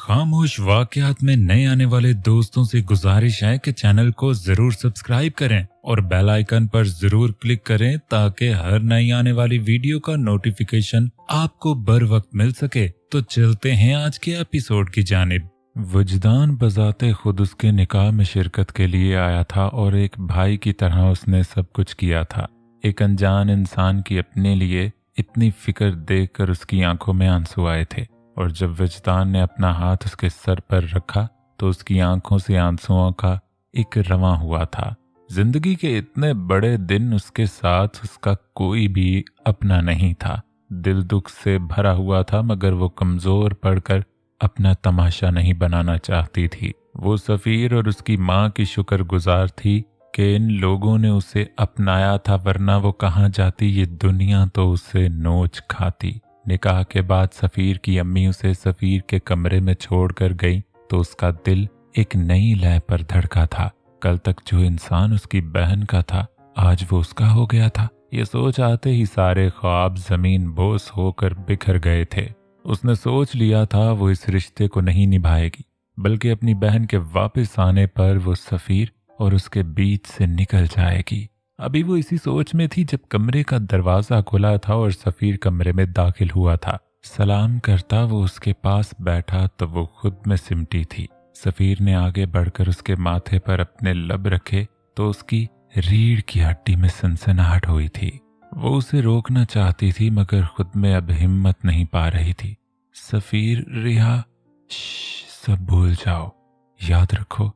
खामोश वाकयात में नए आने वाले दोस्तों से गुजारिश है कि चैनल को जरूर सब्सक्राइब करें और बेल आइकन पर जरूर क्लिक करें ताकि हर नई आने वाली वीडियो का नोटिफिकेशन आपको बर वक्त मिल सके। तो चलते हैं आज के एपिसोड की जानिब। वजदान बजाते खुद उसके निकाह में शिरकत के लिए आया था और एक भाई की तरह उसने सब कुछ किया था। एक अनजान इंसान की अपने लिए इतनी फिक्र देखकर उसकी आंखों में आंसू आए थे और जब वजदान ने अपना हाथ उसके सर पर रखा तो उसकी आंखों से आंसुओं का एक रवां हुआ था। जिंदगी के इतने बड़े दिन उसके साथ उसका कोई भी अपना नहीं था। दिल दुख से भरा हुआ था मगर वो कमजोर पड़कर अपना तमाशा नहीं बनाना चाहती थी। वो सफ़ीर और उसकी माँ की शुक्रगुजार थी कि इन लोगों ने उसे अपनाया था, वरना वो कहाँ जाती, ये दुनिया तो उसे नोच खाती। निकाह के बाद सफ़ीर की अम्मी उसे सफ़ीर के कमरे में छोड़कर गई तो उसका दिल एक नई लय पर धड़का था। कल तक जो इंसान उसकी बहन का था आज वो उसका हो गया था। ये सोच आते ही सारे ख्वाब जमीन बोस होकर बिखर गए थे। उसने सोच लिया था वो इस रिश्ते को नहीं निभाएगी बल्कि अपनी बहन के वापस आने पर वो सफ़ीर और उसके बीच से निकल जाएगी। अभी वो इसी सोच में थी जब कमरे का दरवाज़ा खुला था और सफ़ीर कमरे में दाखिल हुआ था। सलाम करता वो उसके पास बैठा तो वो खुद में सिमटी थी। सफ़ीर ने आगे बढ़कर उसके माथे पर अपने लब रखे तो उसकी रीढ़ की हड्डी में सनसनाहट हुई थी। वो उसे रोकना चाहती थी मगर खुद में अब हिम्मत नहीं पा रही थी। सफ़ीर, रिहा, सब भूल जाओ, याद रखो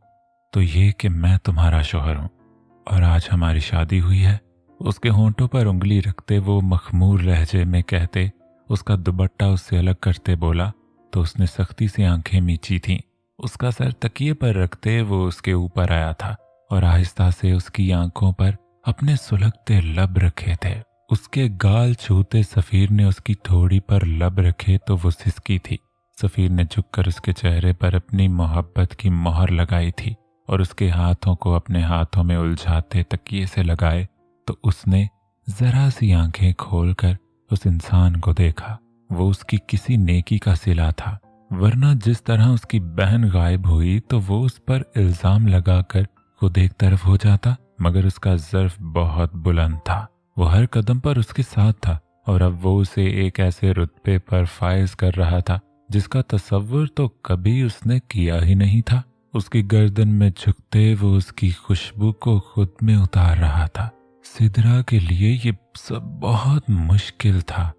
तो ये कि मैं तुम्हारा शौहर हूँ और आज हमारी शादी हुई है। उसके होंठों पर उंगली रखते वो मखमूर लहजे में कहते उसका दुपट्टा उससे अलग करते बोला तो उसने सख्ती से आंखें मींची थीं। उसका सर तकिए पर रखते वो उसके ऊपर आया था और आहिस्ता से उसकी आंखों पर अपने सुलगते लब रखे थे। उसके गाल छूते सफ़ीर ने उसकी थोड़ी पर लब रखे तो वो सिसकी थी। सफ़ीर ने झुककर उसके चेहरे पर अपनी मोहब्बत की मोहर लगाई थी और उसके हाथों को अपने हाथों में उलझाते तकिए से लगाए तो उसने जरा सी आंखें खोलकर उस इंसान को देखा। वो उसकी किसी नेकी का सिला था, वरना जिस तरह उसकी बहन गायब हुई तो वो उस पर इल्जाम लगाकर खुद एक तरफ हो जाता, मगर उसका ज़र्फ बहुत बुलंद था। वो हर कदम पर उसके साथ था और अब वो उसे एक ऐसे रुतबे पर फायज कर रहा था जिसका तसव्वुर तो कभी उसने किया ही नहीं था। उसकी गर्दन में झुकते वो उसकी खुशबू को खुद में उतार रहा था। सिदरा के लिए ये सब बहुत मुश्किल था।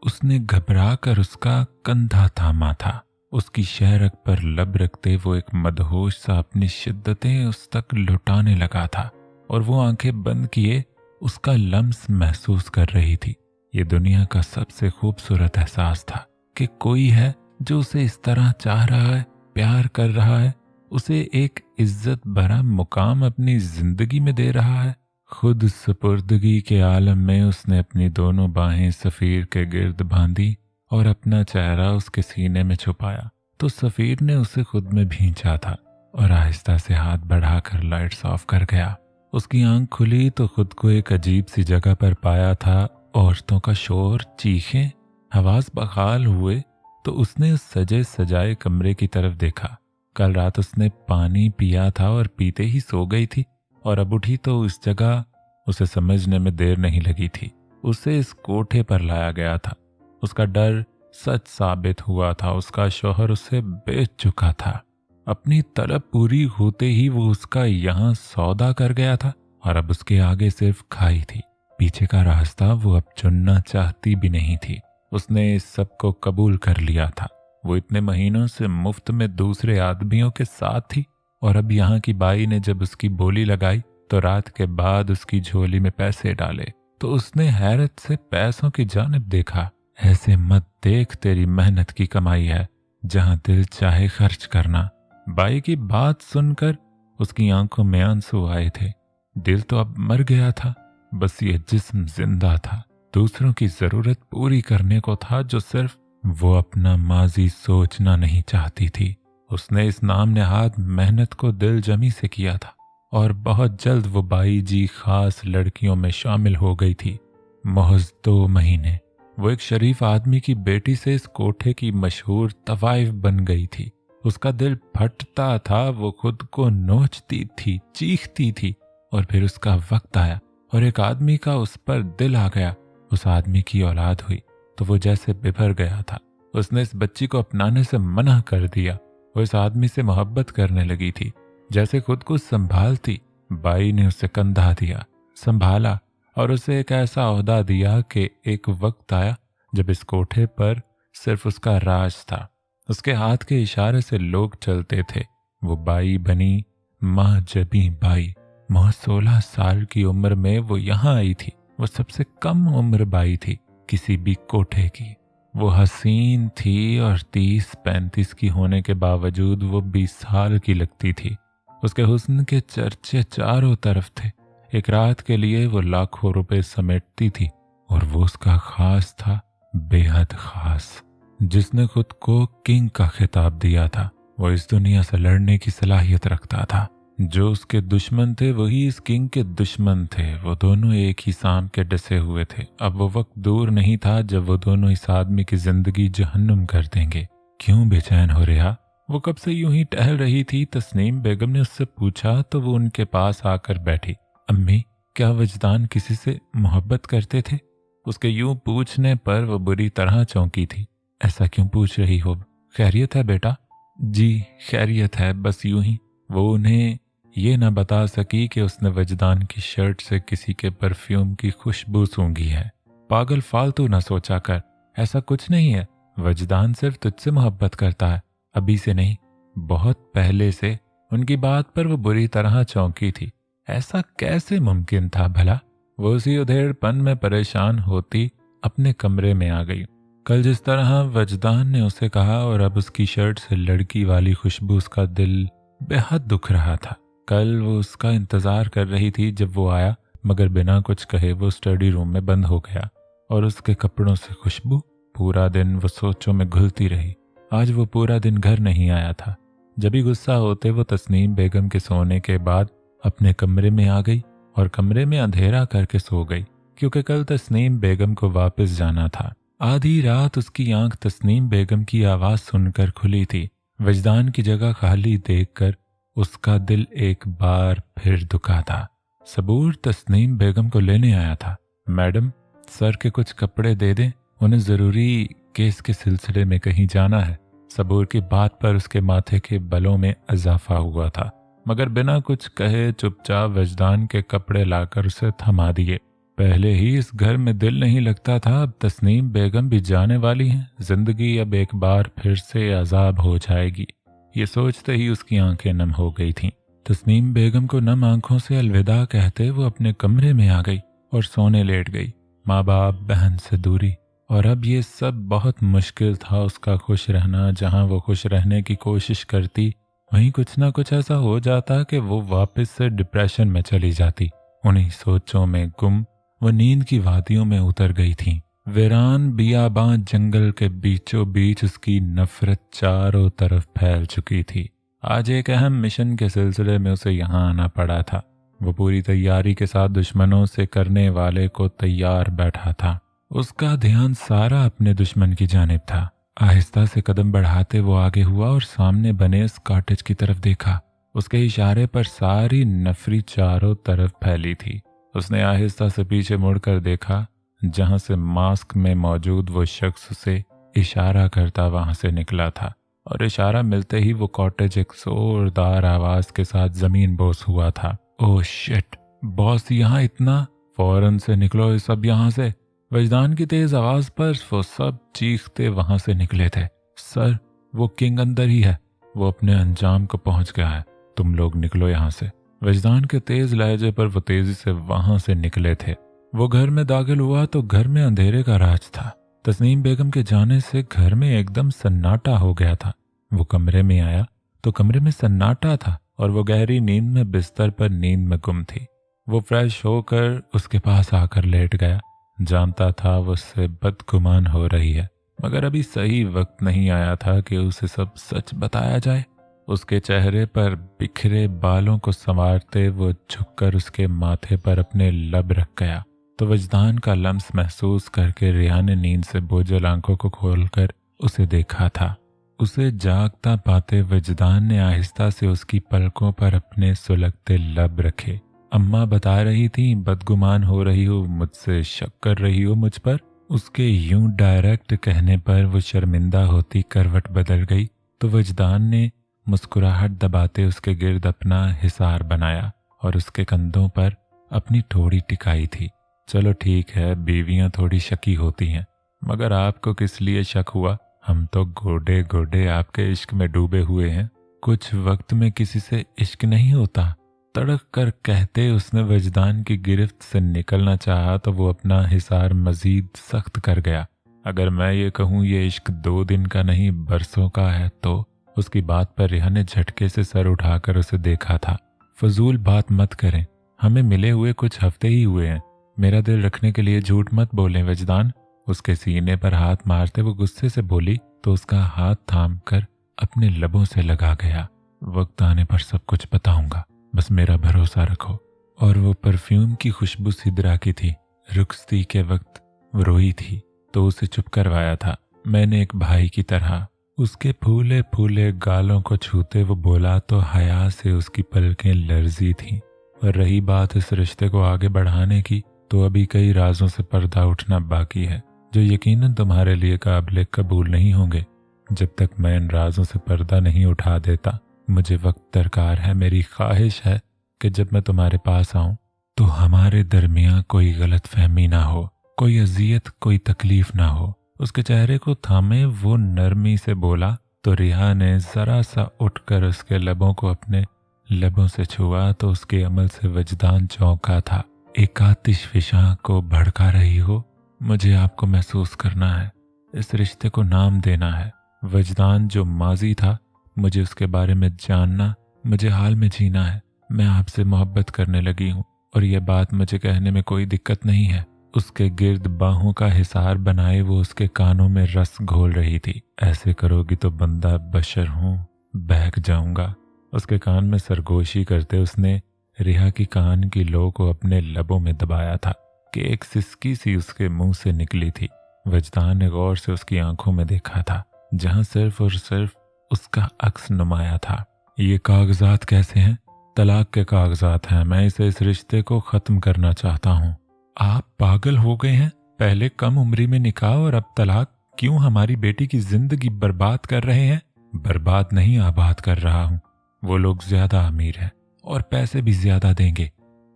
उसने घबरा कर उसका कंधा थामा था। उसकी शहरक पर लब रखते वो एक मदहोश सा अपनी शिद्दतें उस तक लुटाने लगा था और वो आंखें बंद किए उसका लम्स महसूस कर रही थी। ये दुनिया का सबसे खूबसूरत एहसास था कि कोई है जो उसे इस तरह चाह रहा है, प्यार कर रहा है, उसे एक इज्जत भरा मुकाम अपनी जिंदगी में दे रहा है। खुद सुपुर्दगी के आलम में उसने अपनी दोनों बाहें सफ़ीर के गिर्द बांधी और अपना चेहरा उसके सीने में छुपाया तो सफ़ीर ने उसे खुद में भींचा था और आहिस्ता से हाथ बढ़ाकर लाइट्स ऑफ कर गया। उसकी आंख खुली तो खुद को एक अजीब सी जगह पर पाया था। औरतों का शोर, चीखें, आवाज बखाल हुए तो उसने उस सजे सजाए कमरे की तरफ देखा। कल रात उसने पानी पिया था और पीते ही सो गई थी और अब उठी तो इस जगह उसे समझने में देर नहीं लगी थी। उसे इस कोठे पर लाया गया था। उसका डर सच साबित हुआ था। उसका शौहर उसे बेच चुका था। अपनी तलब पूरी होते ही वो उसका यहाँ सौदा कर गया था और अब उसके आगे सिर्फ खाई थी। पीछे का रास्ता वो अब चुनना चाहती भी नहीं थी। उसने इस सब को कबूल कर लिया था। वो इतने महीनों से मुफ्त में दूसरे आदमियों के साथ थी और अब यहाँ की बाई ने जब उसकी बोली लगाई तो रात के बाद उसकी झोली में पैसे डाले तो उसने हैरत से पैसों की जानिब देखा। ऐसे मत देख, तेरी मेहनत की कमाई है, जहाँ दिल चाहे खर्च करना। बाई की बात सुनकर उसकी आंखों में आंसू आए थे। दिल तो अब मर गया था, बस ये जिस्म जिंदा था। दूसरों की जरूरत पूरी करने को था जो सिर्फ वो अपना माजी सोचना नहीं चाहती थी। उसने इस नाम नेहाद मेहनत को दिल जमी से किया था और बहुत जल्द वो बाई जी खास लड़कियों में शामिल हो गई थी। महज 2 महीने वो एक शरीफ आदमी की बेटी से इस कोठे की मशहूर तवाइफ बन गई थी उसका दिल फटता था, वो खुद को नोचती थी, चीखती थी। और फिर उसका वक्त आया और एक आदमी का उस पर दिल आ गया। उस आदमी की औलाद हुई तो वो जैसे बिफर गया था। उसने इस बच्ची को अपनाने से मना कर दिया। वो इस आदमी से मोहब्बत करने लगी थी, जैसे खुद को संभालती। बाई ने उसे कंधा दिया, संभाला और उसे एक ऐसा ओहदा दिया कि एक वक्त आया जब इस कोठे पर सिर्फ उसका राज था। उसके हाथ के इशारे से लोग चलते थे। वो बाई बनी, माँ जबी बाई। 16 साल की उम्र में वो यहाँ आई थी। वो सबसे कम उम्र बाई थी किसी भी कोठे की। वो हसीन थी और 30-35 की होने के बावजूद वो 20 साल की लगती थी। उसके हुस्न के चर्चे चारों तरफ थे। एक रात के लिए वो लाखों रुपए समेटती थी और वो उसका खास था, बेहद खास, जिसने खुद को किंग का खिताब दिया था। वो इस दुनिया से लड़ने की सलाहियत रखता था। जो उसके दुश्मन थे वही इस किंग के दुश्मन थे। वो दोनों एक ही सांप के डसे हुए थे। अब वो वक्त दूर नहीं था जब वो दोनों इस आदमी की जिंदगी जहन्नुम कर देंगे। क्यों बेचैन हो रहा? वो कब से यूं ही टहल रही थी। तस्नीम बेगम ने उससे पूछा तो वो उनके पास आकर बैठी। अम्मी, क्या वजदान किसी से मोहब्बत करते थे? उसके यूं पूछने पर वो बुरी तरह चौंकी थी। ऐसा क्यों पूछ रही हो? खैरियत है बेटा? जी खैरियत है, बस यूं ही। वो उन्हें ये न बता सकी कि उसने वजदान की शर्ट से किसी के परफ्यूम की खुशबू सूंघी है। पागल, फालतू न सोचा कर, ऐसा कुछ नहीं है। वजदान सिर्फ तुझसे मोहब्बत करता है, अभी से नहीं, बहुत पहले से। उनकी बात पर वो बुरी तरह चौंकी थी। ऐसा कैसे मुमकिन था भला? वो उसी उधेड़पन में परेशान होती अपने कमरे में आ गई। कल जिस तरह वजदान ने उसे कहा और अब उसकी शर्ट से लड़की वाली खुशबू, उसका दिल बेहद दुख रहा था। कल वो उसका इंतजार कर रही थी जब वो आया, मगर बिना कुछ कहे वो स्टडी रूम में बंद हो गया और उसके कपड़ों से खुशबू। पूरा दिन वो सोचों में घुलती रही। आज वो पूरा दिन घर नहीं आया था। जब भी गुस्सा होते वो तस्नीम बेगम के सोने के बाद अपने कमरे में आ गई और कमरे में अंधेरा करके सो गई, क्योंकि कल तस्नीम बेगम को वापस जाना था। आधी रात उसकी आंख तस्नीम बेगम की आवाज सुनकर खुली थी। वजदान की जगह खाली देखकर उसका दिल एक बार फिर दुखा था। सबूर तस्नीम बेगम को लेने आया था। मैडम, सर के कुछ कपड़े दे दें, उन्हें जरूरी केस के सिलसिले में कहीं जाना है। सबूर की बात पर उसके माथे के बलों में इजाफा हुआ था, मगर बिना कुछ कहे चुपचाप वजदान के कपड़े लाकर उसे थमा दिए। पहले ही इस घर में दिल नहीं लगता था, अब तस्नीम बेगम भी जाने वाली हैं। जिंदगी अब एक बार फिर से अजाब हो जाएगी। ये सोचते ही उसकी आंखें नम हो गई थीं। तस्नीम बेगम को नम आंखों से अलविदा कहते वो अपने कमरे में आ गई और सोने लेट गई। माँ बाप, बहन से दूरी, और अब ये सब बहुत मुश्किल था उसका खुश रहना। जहाँ वो खुश रहने की कोशिश करती वहीं कुछ ना कुछ ऐसा हो जाता कि वो वापस से डिप्रेशन में चली जाती। उन्हीं सोचों में गुम वो नींद की वादियों में उतर गई थी। वीरान बियाबां जंगल के बीचों बीच उसकी नफरत चारों तरफ फैल चुकी थी। आज एक अहम मिशन के सिलसिले में उसे यहाँ आना पड़ा था। वो पूरी तैयारी के साथ दुश्मनों से करने वाले को तैयार बैठा था। उसका ध्यान सारा अपने दुश्मन की जानिब था। आहिस्ता से कदम बढ़ाते वो आगे हुआ और सामने बने उस कॉटेज की तरफ देखा। उसके इशारे पर सारी नफरी चारों तरफ फैली थी। उसने आहिस्ता से पीछे मुड़कर देखा, जहां से मास्क में मौजूद वो शख्स उसे इशारा करता वहां से निकला था, और इशारा मिलते ही वो कॉटेज एक जोरदार आवाज के साथ जमीन बोस हुआ था। ओह शिट, बॉस यहाँ इतना! फौरन से निकलो ये सब यहाँ से! वजदान की तेज आवाज पर वो सब चीखते वहां से निकले थे। सर, वो किंग अंदर ही है, वो अपने अंजाम को पहुंच गया है, तुम लोग निकलो यहाँ से। वजदान के तेज लहजे पर वो तेजी से वहां से निकले थे। वो घर में दाखिल हुआ तो घर में अंधेरे का राज था। तस्नीम बेगम के जाने से घर में एकदम सन्नाटा हो गया था। वो कमरे में आया तो कमरे में सन्नाटा था और वो गहरी नींद में बिस्तर पर नींद में गुम थी। वो फ्रेश होकर उसके पास आकर लेट गया। जानता था वो उससे बदगुमान हो रही है, मगर अभी सही वक्त नहीं आया था कि उसे सब सच बताया जाए। उसके चेहरे पर बिखरे बालों को संवारते वो झुककर उसके माथे पर अपने लब रख गया तो वजदान का लम्स महसूस करके रिया ने नींद से बोझल आंखों को खोलकर उसे देखा था। उसे जागता पाते वजदान ने आहिस्ता से उसकी पलकों पर अपने सुलगते लब रखे। अम्मा बता रही थी, बदगुमान हो रही हो, मुझसे शक कर रही हो मुझ पर। उसके यूं डायरेक्ट कहने पर वो शर्मिंदा होती करवट बदल गई तो वजदान ने मुस्कुराहट दबाते उसके गिर्द अपना हिसार बनाया और उसके कंधों पर अपनी ठोड़ी टिकाई थी। चलो ठीक है, बीवियां थोड़ी शकी होती हैं, मगर आपको किस लिए शक हुआ? हम तो गोडे गोडे आपके इश्क में डूबे हुए हैं। कुछ वक्त में किसी से इश्क नहीं होता। तड़क कर कहते उसने वजदान की गिरफ्त से निकलना चाहा तो वो अपना हिसार मजीद सख्त कर गया। अगर मैं ये कहूँ ये इश्क 2 दिन का नहीं बरसों का है तो? उसकी बात पर रिहा ने झटके से सर उठाकर उसे देखा था। फजूल बात मत करें, हमें मिले हुए कुछ हफ्ते ही हुए हैं। मेरा दिल रखने के लिए झूठ मत बोलें वजदान। उसके सीने पर हाथ मारते वो गुस्से से बोली तो उसका हाथ थाम कर अपने लबों से लगा गया। वक्त आने पर सब कुछ बताऊंगा, बस मेरा भरोसा रखो। और वो परफ्यूम की खुशबू सिदरा की थी। रुखसती के वक्त वो रोई थी तो उसे चुप करवाया था मैंने एक भाई की तरह। उसके फूले फूले गालों को छूते वो बोला तो हया से उसकी पलकें लर्जी थीं। और रही बात इस रिश्ते को आगे बढ़ाने की तो अभी कई राजों से पर्दा उठना बाकी है जो यकीनन तुम्हारे लिए काबिल कबूल नहीं होंगे। जब तक मैं इन राजों से पर्दा नहीं उठा देता मुझे वक्त दरकार है। मेरी ख्वाहिश है कि जब मैं तुम्हारे पास आऊं तो हमारे दरमियां कोई गलत फहमी ना हो, कोई अजियत, कोई तकलीफ ना हो। उसके चेहरे को थामे वो नरमी से बोला तो रिहा ने जरा सा उठकर उसके लबों को अपने लबों से छुआ तो उसके अमल से वजदान चौंका था। एक आतिश फिशां को भड़का रही हो, मुझे आपको महसूस करना है, इस रिश्ते को नाम देना है। वजदान जो माजी था मुझे उसके बारे में जानना, मुझे हाल में जीना है। मैं आपसे मोहब्बत करने लगी हूँ और यह बात मुझे कहने में कोई दिक्कत नहीं है। उसके गिर्द बाहों का हिसार बनाए वो उसके कानों में रस घोल रही थी। ऐसे करोगी तो बंदा बशर हूँ, बहक जाऊंगा। उसके कान में सरगोशी करते उसने रिहा की कान की लो को अपने लबों में दबाया था कि एक सिसकी सी उसके मुंह से निकली थी। वजदान ने गौर से उसकी आंखों में देखा था जहां सिर्फ और सिर्फ उसका अक्स नुमाया था। ये कागजात कैसे हैं? तलाक के कागजात हैं। मैं इस रिश्ते को खत्म करना चाहता हूँ। आप पागल हो गए हैं? पहले कम उम्री में निकाह और अब तलाक। क्यों हमारी बेटी की जिंदगी बर्बाद कर रहे हैं? बर्बाद नहीं, आबाद कर रहा हूँ। वो लोग ज्यादा अमीर हैं और पैसे भी ज्यादा देंगे,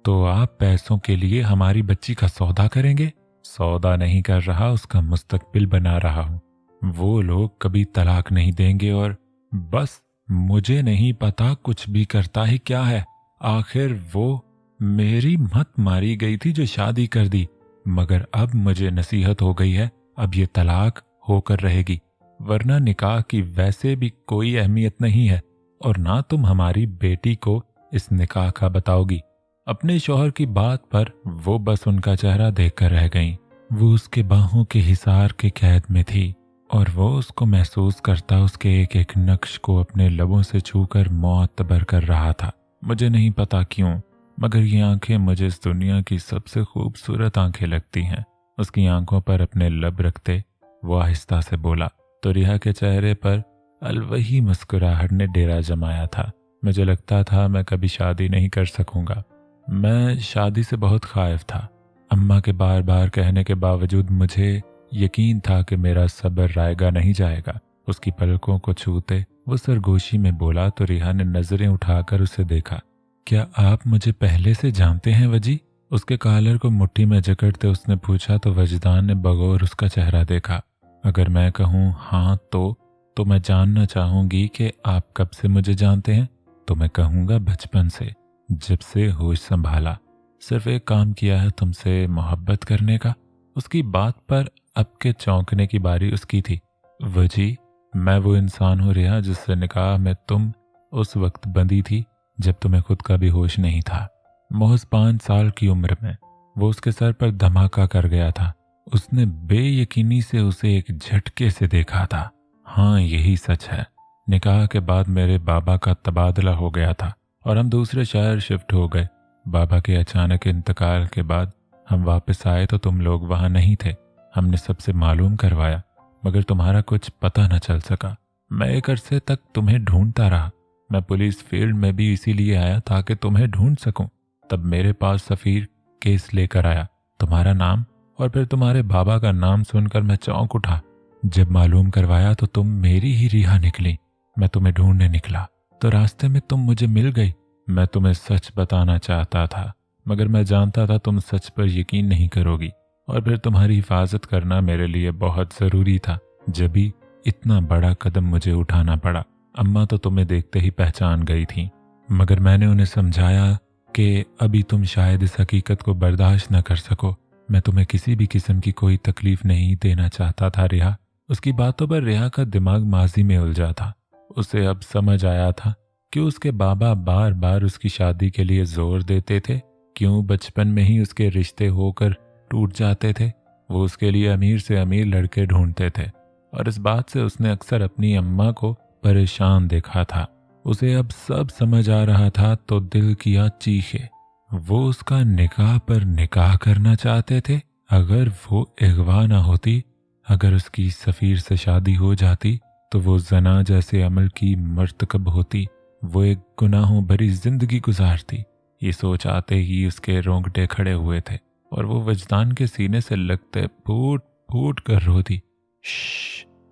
तो आप पैसों के लिए हमारी बच्ची का सौदा करेंगे? सौदा नहीं कर रहा, उसका मुस्तकबिल बना रहा हूँ। वो लोग कभी तलाक नहीं देंगे और बस मुझे नहीं पता कुछ भी करता ही क्या है। आखिर वो मेरी मत मारी गई थी जो शादी कर दी, मगर अब मुझे नसीहत हो गई है, अब ये तलाक होकर रहेगी, वरना निकाह की वैसे भी कोई अहमियत नहीं है और ना तुम हमारी बेटी को इस निकाह का बताओगी। अपने शौहर की बात पर वो बस उनका चेहरा देखकर रह गईं। वो उसके बाहों के हिसार के कैद में थी और वो उसको महसूस करता उसके एक एक नक्श को अपने लबों से छूकर मुअत्तर कर रहा था। मुझे नहीं पता क्यों, मगर ये आंखें मुझे इस दुनिया की सबसे खूबसूरत आंखें लगती हैं। उसकी आंखों पर अपने लब रखते वो आहिस्ता से बोला तो रिहा के चेहरे पर अलवही मुस्कुराहट ने डेरा जमाया था। मुझे लगता था मैं कभी शादी नहीं कर सकूंगा। मैं शादी से बहुत खाइफ था। अम्मा के बार बार कहने के बावजूद मुझे यकीन था कि मेरा सब्र रायगा नहीं जाएगा। उसकी पलकों को छूते वो सरगोशी में बोला तो रिहा ने नजरें उठाकर उसे देखा। क्या आप मुझे पहले से जानते हैं वजी? उसके कॉलर को मुट्ठी में जकड़ते उसने पूछा तो वजदान ने बगौर उसका चेहरा देखा। अगर मैं कहूँ हाँ तो मैं जानना चाहूंगी कि आप कब से मुझे जानते हैं? तो मैं कहूँगा बचपन से, जब से होश संभाला। सिर्फ एक काम किया है, तुमसे मोहब्बत करने का। उसकी बात पर अब के चौंकने की बारी उसकी थी। वजी, मैं वो इंसान हूँ रिहा जिससे निकाह में तुम उस वक्त बंधी थी जब तुम्हें खुद का भी होश नहीं था। महज 5 साल की उम्र में वो उसके सर पर धमाका कर गया था। उसने बेयकीनी से उसे एक झटके से देखा था। हाँ, यही सच है। निकाह के बाद मेरे बाबा का तबादला हो गया था और हम दूसरे शहर शिफ्ट हो गए। बाबा के अचानक इंतकाल के बाद हम वापस आए तो तुम लोग वहां नहीं थे। हमने सबसे मालूम करवाया, मगर तुम्हारा कुछ पता न चल सका। मैं एक अरसे तक तुम्हें ढूंढता रहा। मैं पुलिस फील्ड में भी इसीलिए आया ताकि तुम्हें ढूंढ सकूं। तब मेरे पास सफ़ीर केस लेकर आया, तुम्हारा नाम और फिर तुम्हारे बाबा का नाम सुनकर मैं चौंक उठा। जब मालूम करवाया तो तुम मेरी ही रिहा निकली। मैं तुम्हें ढूंढने निकला तो रास्ते में तुम मुझे मिल गई। मैं तुम्हें सच बताना चाहता था, मगर मैं जानता था तुम सच पर यकीन नहीं करोगी, और फिर तुम्हारी हिफाजत करना मेरे लिए बहुत ज़रूरी था। जब भी इतना बड़ा कदम मुझे उठाना पड़ा। अम्मा तो तुम्हें देखते ही पहचान गई थी, मगर मैंने उन्हें समझाया कि अभी तुम शायद इस हकीकत को बर्दाश्त न कर सको। मैं तुम्हें किसी भी किस्म की कोई तकलीफ नहीं देना चाहता था रिहा। उसकी बातों पर रिहा का दिमाग माजी में उलझा था। उसे अब समझ आया था कि उसके बाबा बार बार उसकी शादी के लिए जोर देते थे, क्यों बचपन में ही उसके रिश्ते होकर टूट जाते थे। वो उसके लिए अमीर से अमीर लड़के ढूंढते थे, और इस बात से उसने अक्सर अपनी अम्मा को परेशान देखा था। उसे अब सब समझ आ रहा था तो दिल किया चीखे। वो उसका निकाह पर निकाह करना चाहते थे। अगर वो अगवा ना होती, अगर उसकी सफ़ीर से शादी हो जाती तो वो जना जैसे अमल की मर्तकब होती। वो एक गुनाहों भरी जिंदगी गुजारती। ये सोच आते ही उसके रोंगटे खड़े हुए थे और वो वजदान के सीने से लगते फूट फूट कर रोती।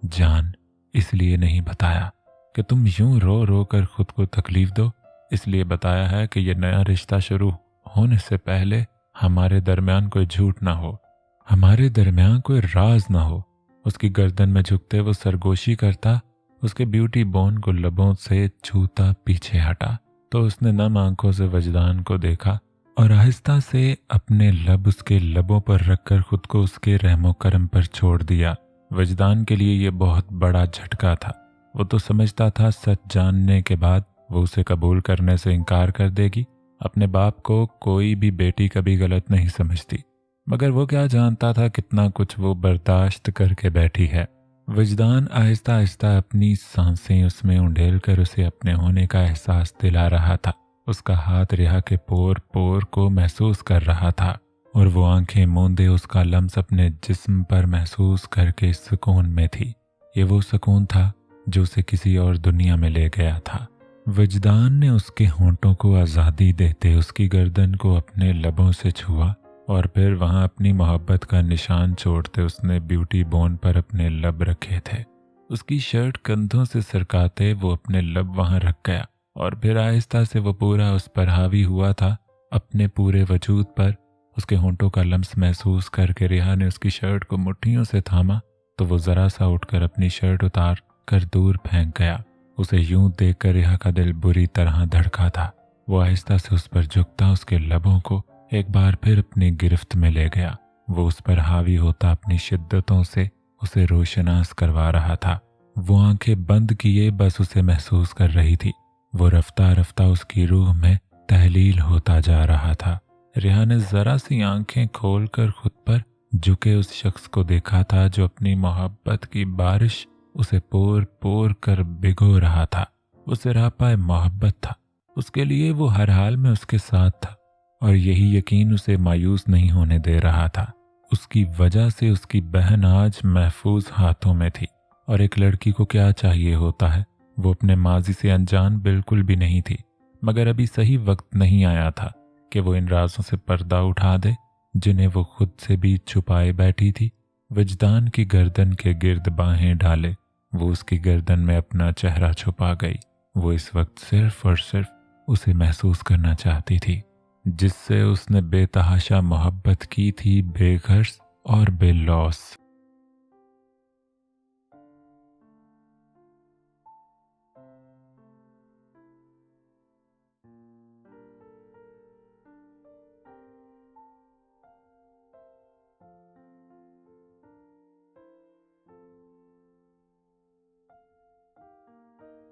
जान, इसलिए नहीं बताया कि तुम यूं रो रो कर खुद को तकलीफ दो। इसलिए बताया है कि यह नया रिश्ता शुरू होने से पहले हमारे दरमियान कोई झूठ ना हो, हमारे दरमियान कोई राज ना हो। उसकी गर्दन में झुकते वो सरगोशी करता, उसके ब्यूटी बोन को लबों से छूता पीछे हटा तो उसने नम आंखों से वजदान को देखा और आहिस्ता से अपने लब उसके लबों पर रखकर खुद को उसके रहमो करम पर छोड़ दिया। वजदान के लिए यह बहुत बड़ा झटका था। वो तो समझता था सच जानने के बाद वो उसे कबूल करने से इनकार कर देगी। अपने बाप को कोई भी बेटी कभी गलत नहीं समझती, मगर वो क्या जानता था कितना कुछ वो बर्दाश्त करके बैठी है। वजदान आहिस्ता आहिस्ता अपनी सांसें उसमें उंडेल कर उसे अपने होने का एहसास दिला रहा था। उसका हाथ रिहा के पोर पोर को महसूस कर रहा था और वो आंखें मूंदे उसका लम्स अपने जिस्म पर महसूस करके सुकून में थी। ये वो सुकून था जो उसे किसी और दुनिया में ले गया था। वजदान ने उसके होंठों को आज़ादी देते उसकी गर्दन को अपने लबों से छुआ और फिर वहां अपनी मोहब्बत का निशान छोड़ते उसने ब्यूटी बोन पर अपने लब रखे थे। उसकी शर्ट कंधों से सरकाते वो अपने लब वहां रख गया और फिर आहिस्ता से वो पूरा उस पर हावी हुआ था, अपने पूरे वजूद पर। उसके होंठों का लम्स महसूस करके रिहा ने उसकी शर्ट को मुट्ठियों से थामा तो वो जरा सा उठकर अपनी शर्ट उतार कर दूर फेंक गया। उसे यूं देखकर रिहा का दिल बुरी तरह धड़का था। वो आहिस्ता से उस पर झुकता उसके लबों को एक बार फिर अपनी गिरफ्त में ले गया। वो उस पर हावी होता अपनी शिद्दतों से उसे रोशनास करवा रहा था। वो आंखें बंद किए बस उसे महसूस कर रही थी। वो रफ्ता रफ्ता उसकी रूह में तहलील होता जा रहा था। रिहा ने जरा सी आंखें खोलकर खुद पर झुके उस शख्स को देखा था जो अपनी मोहब्बत की बारिश उसे पोर पोर कर भिगो रहा था। वो सिरापाए मोहब्बत था। उसके लिए वो हर हाल में उसके साथ था और यही यकीन उसे मायूस नहीं होने दे रहा था। उसकी वजह से उसकी बहन आज महफूज हाथों में थी और एक लड़की को क्या चाहिए होता है। वो अपने माजी से अनजान बिल्कुल भी नहीं थी, मगर अभी सही वक्त नहीं आया था कि वो इन राजों से पर्दा उठा दे जिन्हें वो खुद से भी छुपाए बैठी थी। वजदान की गर्दन के गिर्द बाहें डाले वो उसकी गर्दन में अपना चेहरा छुपा गई। वो इस वक्त सिर्फ और सिर्फ उसे महसूस करना चाहती थी जिससे उसने बेतहाशा मोहब्बत की थी, बेगर्ज और बेलौस।